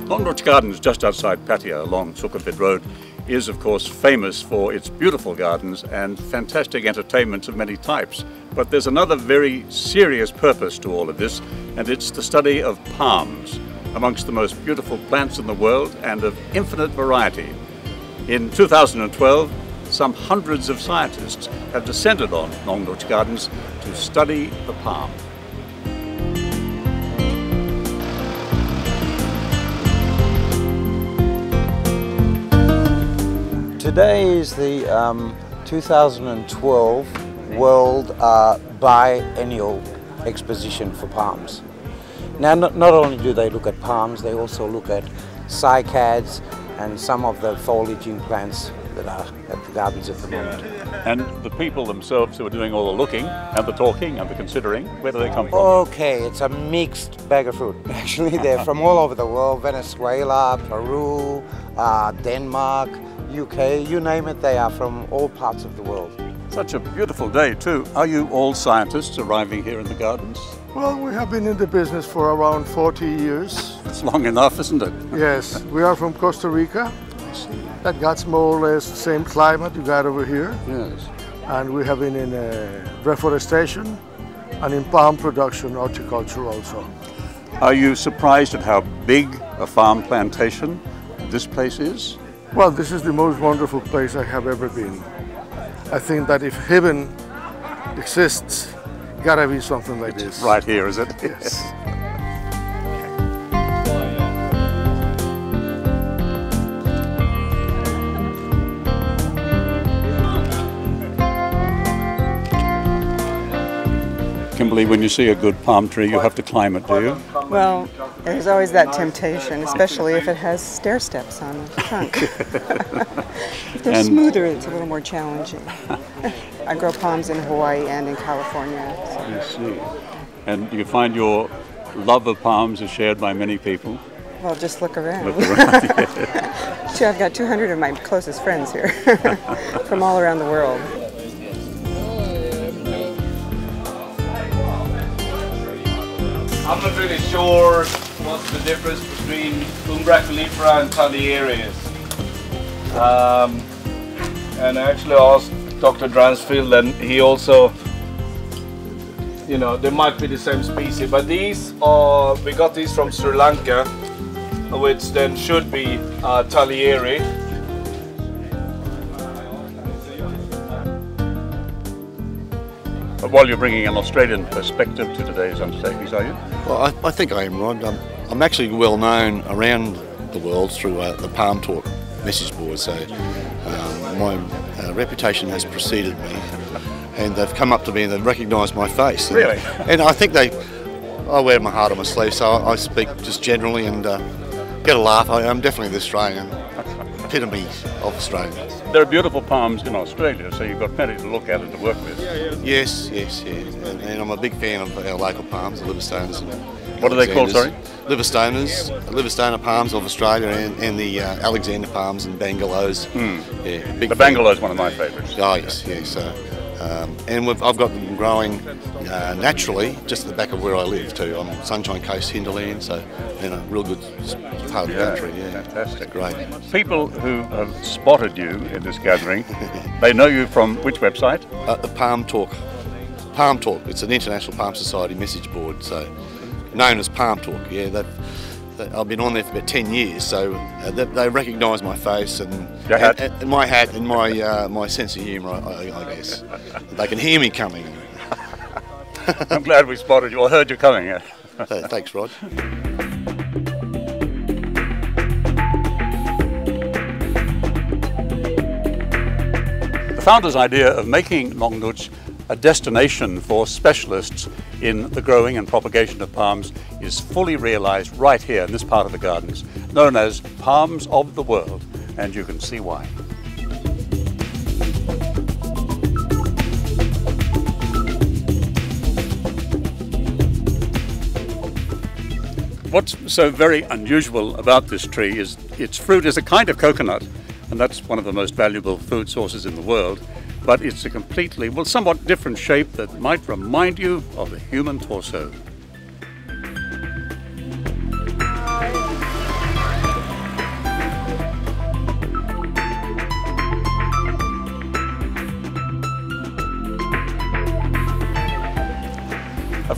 Nong Nooch Gardens, just outside Pattaya along Sukhumvit Road, is of course famous for its beautiful gardens and fantastic entertainments of many types. But there's another very serious purpose to all of this, and it's the study of palms, amongst the most beautiful plants in the world and of infinite variety. In 2012, some hundreds of scientists have descended on Nong Nooch Gardens to study the palm. Today is the 2012 World Biennial Exposition for Palms. Now, not only do they look at palms, they also look at cycads and some of the foliaging plants that are at the gardens at the moment. And the people themselves who are doing all the looking and the talking and the considering, where do they come from? Okay, it's a mixed bag of fruit. Actually, they're from all over the world: Venezuela, Peru, Denmark, UK, you name it, they are from all parts of the world. Such a beautiful day too. Are you all scientists arriving here in the gardens? Well, we have been in the business for around 40 years. It's long enough, isn't it? Yes, we are from Costa Rica. I see. That got more or less the same climate you got over here. Yes. And we have been in reforestation and in palm production, horticulture also. Are you surprised at how big a farm plantation this place is? Well, this is the most wonderful place I have ever been. I think that if heaven exists, gotta be something like this. Right here, is it? Yes. Kimberley, when you see a good palm tree, you have to climb it, do you? Well, there's always that temptation, especially if it has stair steps on the trunk. If they're smoother, it's a little more challenging. I grow palms in Hawaii and in California. So. I see. And you find your love of palms is shared by many people? Well, just look around. Look around, yeah. Sure, I've got 200 of my closest friends here from all around the world. I'm not really sure what's the difference between Umbracolifera and Thalierius. And I actually asked Dr. Dransfield, and he also, you know, they might be the same species, but these are, we got these from Sri Lanka, which then should be Thalieri. But while you're bringing an Australian perspective to today's undertakings, are you? Well, I think I am, Rod. I'm actually well known around the world through the Palm Talk message board, so my reputation has preceded me, and they've come up to me and they've recognised my face. Really? And I think I wear my heart on my sleeve, so I speak just generally and get a laugh. I'm definitely the Australian epitome of Australia. There are beautiful palms in Australia, so you've got plenty to look at and to work with. Yes. And I'm a big fan of our local palms, the Livestones. What are they called, sorry? Liverstoner palms of Australia, and the Alexander palms and Bangalores. Yeah, the Bangalore is one of my favourites. Oh yes. And I've got them growing naturally just at the back of where I live too, on Sunshine Coast hinterland, so in a real good part of the country. Yeah, fantastic. Great. People who have spotted you in this gathering, they know you from which website? The Palm Talk. Palm Talk. It's an International Palm Society message board, so known as Palm Talk. Yeah, I've been on there for about 10 years, so they recognise my face and my hat and my sense of humour, I guess. They can hear me coming. I'm glad we spotted you, or heard you coming. Yeah. Thanks, Rod. The founder's idea of making Nong Nooch a destination for specialists in the growing and propagation of palms is fully realised right here in this part of the gardens, known as Palms of the World, and you can see why. What's so very unusual about this tree is its fruit is a kind of coconut, and that's one of the most valuable food sources in the world, but it's a completely, well, somewhat different shape that might remind you of the human torso.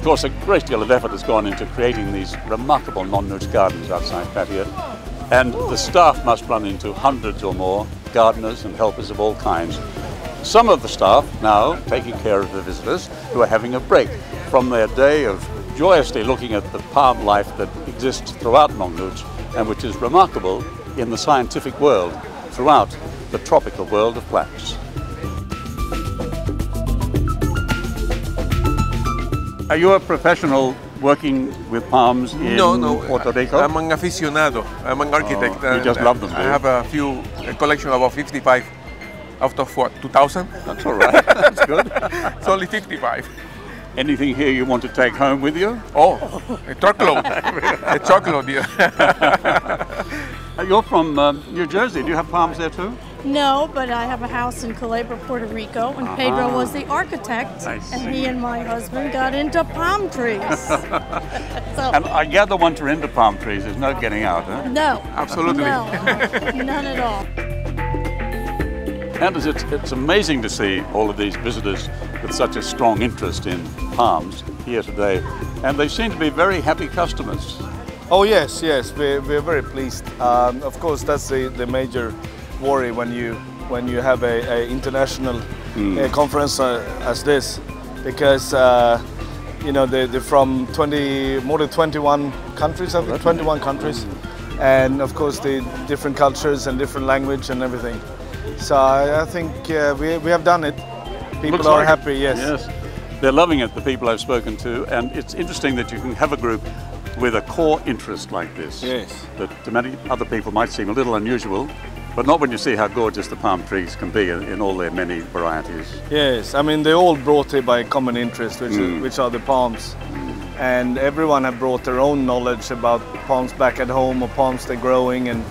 Of course, a great deal of effort has gone into creating these remarkable Nong Nooch gardens outside Pattaya, and the staff must run into hundreds or more gardeners and helpers of all kinds. Some of the staff now taking care of the visitors who are having a break from their day of joyously looking at the palm life that exists throughout Nong Nooch and which is remarkable in the scientific world throughout the tropical world of plants. Are you a professional working with palms in Puerto Rico? I'm an aficionado. I'm an architect. You just love them, do I you? have a collection of about 55 out of what, 2,000? That's all right. That's good. It's only 55. Anything here you want to take home with you? Oh, a truckload. A truckload, yeah. You're from New Jersey. Do you have palms there too? No, but I have a house in Culebra, Puerto Rico, and Pedro was the architect, and he and my husband got into palm trees. And I gather once you're into palm trees, there's no getting out, huh? No. Absolutely. No, none at all. Anders, it's amazing to see all of these visitors with such a strong interest in palms here today, and they seem to be very happy customers. Oh yes, we're very pleased. Of course, that's the major worry when you have a international conference as this, because you know they're from more than 21 countries, I think, 21 countries, and of course the different cultures and different language and everything. So I think we have done it. People are happy, yes. They're loving it, the people I've spoken to, and it's interesting that you can have a group with a core interest like this. Yes. That to many other people might seem a little unusual, but not when you see how gorgeous the palm trees can be in all their many varieties. Yes, I mean they're all brought here by common interest, which are the palms. And everyone have brought their own knowledge about palms back at home or palms they're growing and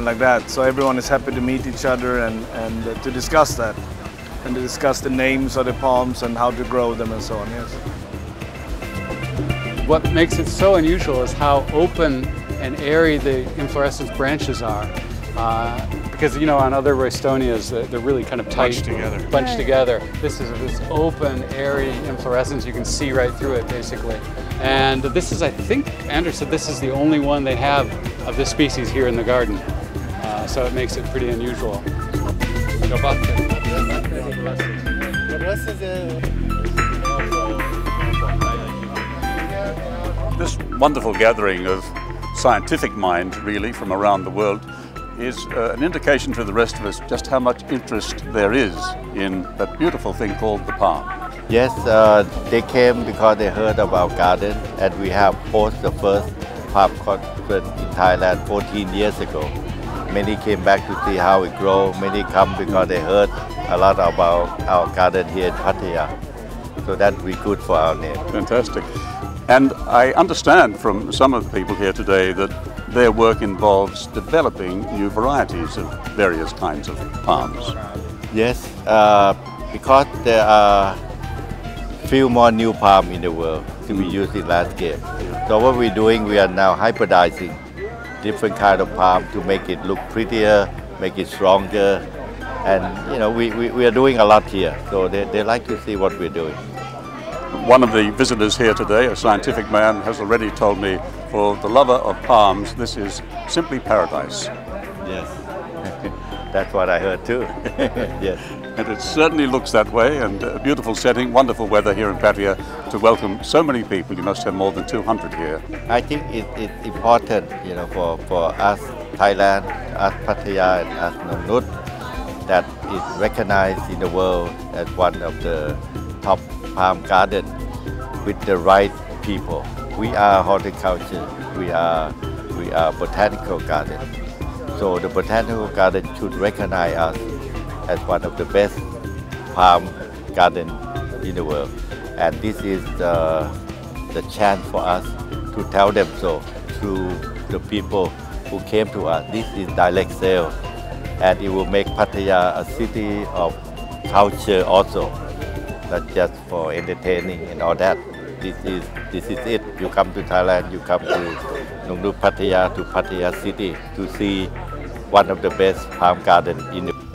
like that. So everyone is happy to meet each other and to discuss that. And to discuss the names of the palms and how to grow them and so on, yes. What makes it so unusual is how open and airy the inflorescence branches are. Because, you know, on other Roystonias, they're really kind of tight, bunched together. This is this open, airy inflorescence. You can see right through it, basically. And this is, I think, Anders said this is the only one they have of this species here in the garden. So it makes it pretty unusual. This wonderful gathering of scientific minds, really, from around the world, is an indication to the rest of us just how much interest there is in that beautiful thing called the palm. Yes, they came because they heard about garden, and we have hosted the first palm conference in Thailand 14 years ago. Many came back to see how it grows. Many come because they heard a lot about our garden here in Pattaya. So that will be good for our name. Fantastic. And I understand from some of the people here today that their work involves developing new varieties of various kinds of palms. Yes, because there are few more new palms in the world to be used in landscape. So what we're doing, we are now hybridizing different kind of palm to make it look prettier, make it stronger, and you know we are doing a lot here. So they like to see what we're doing. One of the visitors here today, a scientific man, has already told me, for the lover of palms, this is simply paradise. Yes, that's what I heard too. Yes. And it certainly looks that way, and a beautiful setting, wonderful weather here in Pattaya to welcome so many people. You must have more than 200 here. I think it's important, you know, for us Thailand, us Pattaya, and us Nong Nooch, that is recognized in the world as one of the top palm garden with the right people. We are horticulture. We are botanical garden. So the botanical garden should recognize us as one of the best palm garden in the world. And this is the chance for us to tell them so through the people who came to us. This is direct sale, and it will make Pattaya a city of culture also, not just for entertaining and all that. This is it. You come to Thailand, you come to Nong Nooch Pattaya, to Pattaya city to see one of the best palm garden in the world.